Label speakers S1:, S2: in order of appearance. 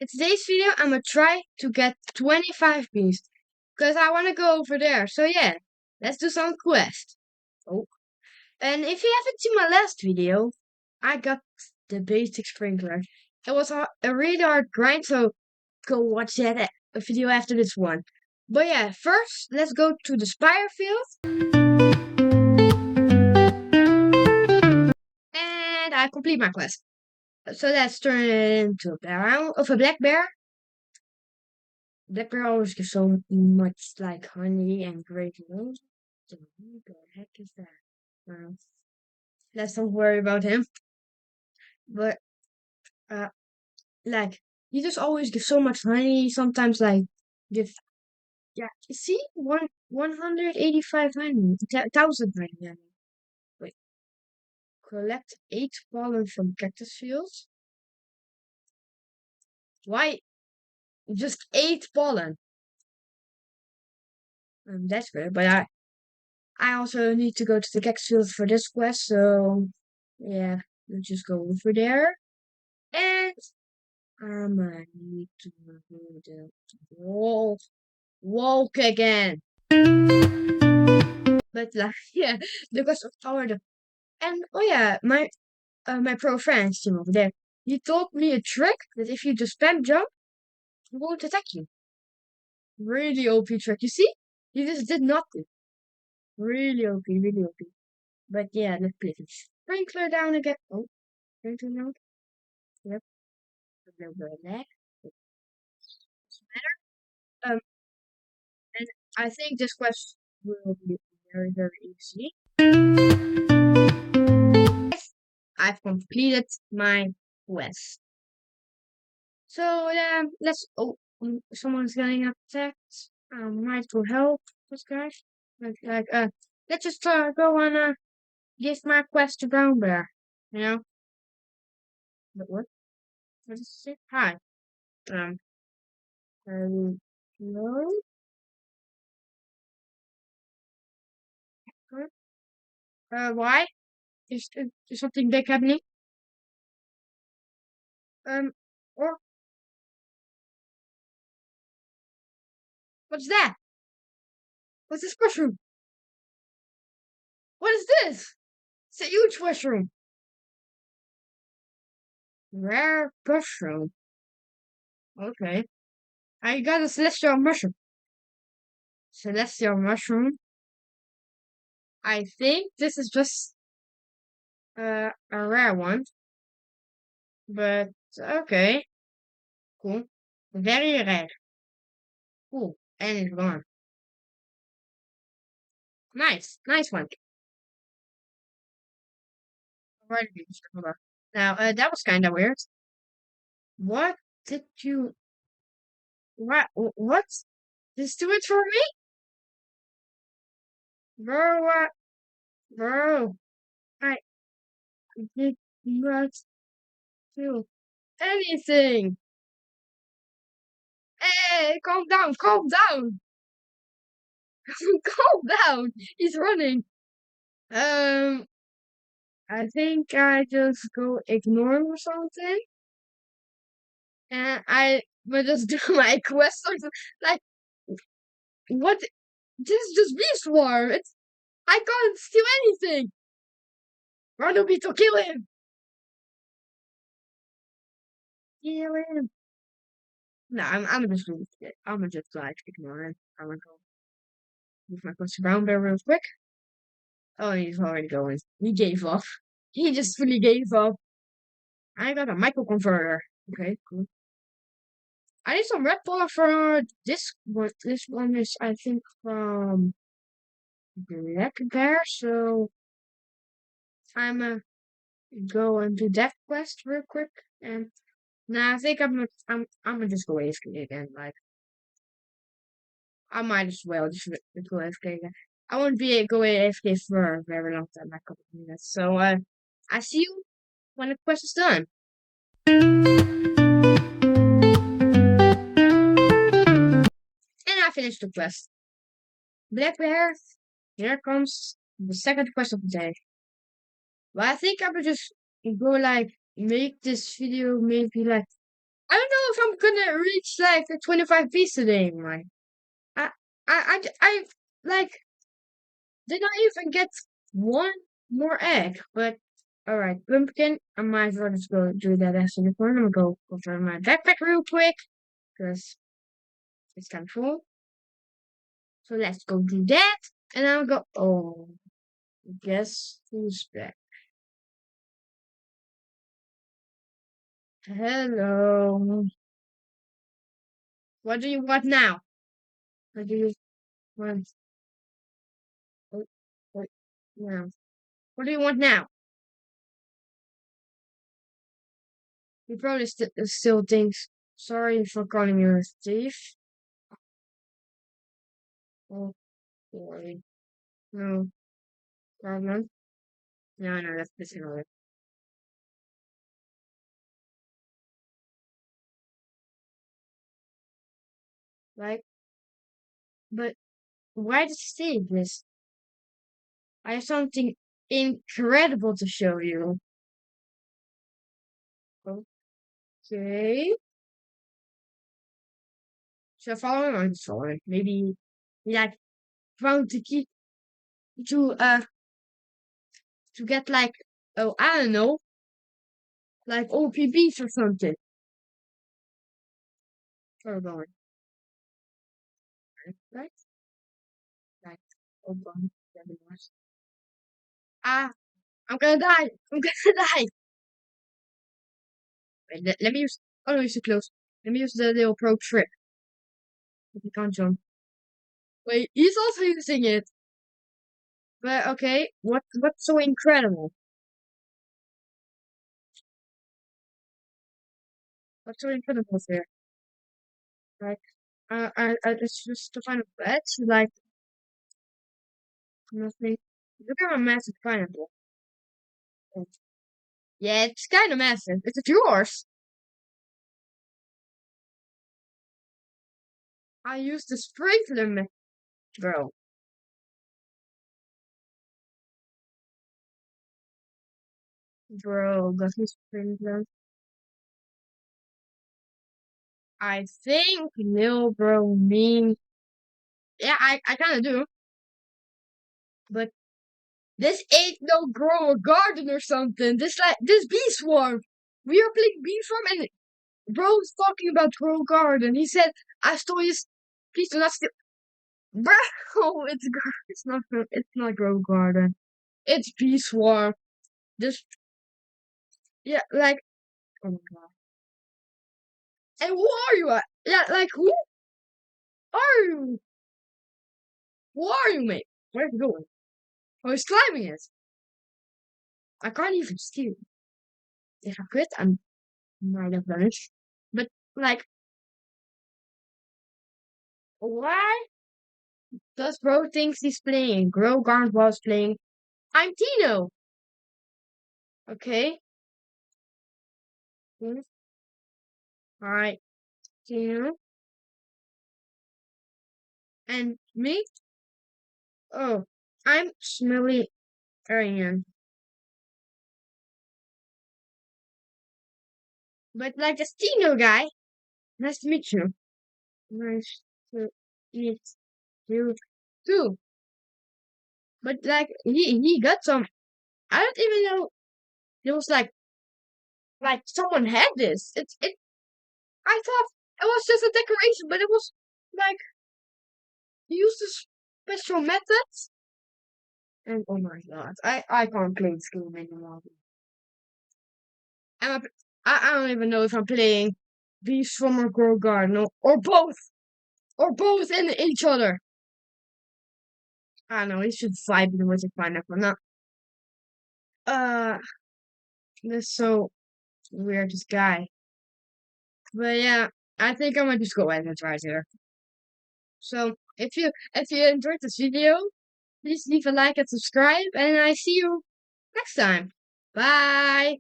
S1: In today's video, I'm gonna try to get 25 bees because I want to go over there. So yeah, let's do some quest. Oh, and if you haven't seen my last video, I got the basic sprinkler. It was a really hard grind, so go watch that video after this one. But yeah, first let's go to the Spire field, and I complete my quest. So let's turn it into a brown of a black bear. Black bear always gives so much like honey and great news. So who the heck is that? Let's don't worry about him. But uh, like he just always gives so much honey. Sometimes like give you see 185 honey, 1,000 honey. I mean. Wait, collect 8 pollen from cactus fields. Why? Just 8 pollen. That's good, but I also need to go to the cactus fields for this quest, so yeah, we'll just go over there. And I need to do the walk again. But like yeah, the quest of tower and oh yeah, my pro friends team over there. He taught me a trick that if you just spam jump, he won't attack you. Really OP trick, you see? He just did nothing. Really OP, really OP. But yeah, let's put the sprinkler down again. Oh, sprinkler down. Yep. A little bit of that. Doesn't matter. And I think this quest will be very, very easy. I've completed my quest. So let's. Oh, someone's getting attacked. Might go help this guy. Let's just go and give my quest to Brown Bear. You know. But what? What does it say? Hi. Um. Hello. Why? Is something big happening? Or what's that? What's this mushroom? What is this? It's a huge mushroom. Rare mushroom. Okay. I got a celestial mushroom. Celestial mushroom. I think this is just a rare one. But okay. Cool. Very rare. Cool. And it's gone. Nice. Nice one. Alright, hold on. Now, that was kind of weird. What did you... What? Just do it for me? Bro, what? Bro, I did not do anything. Hey, calm down, calm down. Calm down. He's running. I think I just go ignore him or something. And I will just do my quest or something. Like, what? This is just Beast Swarm. I can't steal anything. Ronobito, kill him. Kill him. No, I'm just doing it. I'm just like ignore him. I'm gonna go move my quest around there real quick. Oh, he's already going. He gave up. He just fully gave up. I got a microconverter. Okay, cool. I need some red pollen for this one. This one is, I think, from Black Bear. So I'm go and do that quest real quick. And now I think I'm gonna just go AFK again. Like I might as well just go AFK again. I won't be going AFK for a very long time, like a couple of minutes. So I see you when the quest is done. And I finished the quest. Black Bear, here comes the second quest of the day. But I think I would just go like make this video maybe like I don't know if I'm gonna reach like the 25 beats today, man. I, I like did not even get one more egg, but alright, Pumpkin, I might as well just go do that as in the corner. I'm gonna go over my backpack real quick, because it's kind of full. So let's go do that, and I'll go, oh, guess who's back? Hello. What do you want now? What do you want? What, what, now? What do you want now? He probably still thinks, sorry for calling you a thief. Oh, sorry. No problem. No, no, that's another. Right? But why did you say this? I have something incredible to show you. Okay. So following on following. Maybe like found the key to get like, oh, I don't know, like OPBs or something. Hold on. Right? Like open webinars. Ah, I'm gonna die. I'm gonna die. Wait, let me use, oh no, it's too close. Let me use the little pro trick. If you can't jump. Wait, he's also using it. But okay, what's so incredible? What's so incredible here? Like, it's just to find a bed, like, nothing. Look at my massive pineapple. Yeah, it's kind of massive. Is it yours? I used the sprinkler bro. Bro, got me sprinkler. I think no, bro, mean. Yeah, I kind of do. But this ain't no grow a garden or something. This bee swarm. We are playing bee swarm and bro's talking about grow garden. He said, I stole his. Please do not steal. Bro, it's not grow garden. It's bee swarm. Just yeah, like oh my god. And who are you at? Yeah, like who are you? Who are you, mate? Where's he going? Oh, he's climbing it. I can't even steal. If I quit, I'm might have vanished. But like, why does bro thinks he's playing? Grow Garden was playing. I'm Tino. Okay. Hmm. Alright, Tino. And me? Oh, I'm Smelly Arian. But like this Tino guy, nice to meet you. Nice to meet you too. But like he got some I don't even know it was like someone had this. I thought it was just a decoration, but it was like he used this special methods. And oh my god, I can't play this game anymore. I'm a, I don't even know if I'm playing Beast from or Grow Garden or both in each other. I don't know. He should vibe with the pineapple. Not this so weird. This guy. But yeah, I think I might just go end it right here. So if you enjoyed this video, please leave a like and subscribe, and I see you next time. Bye.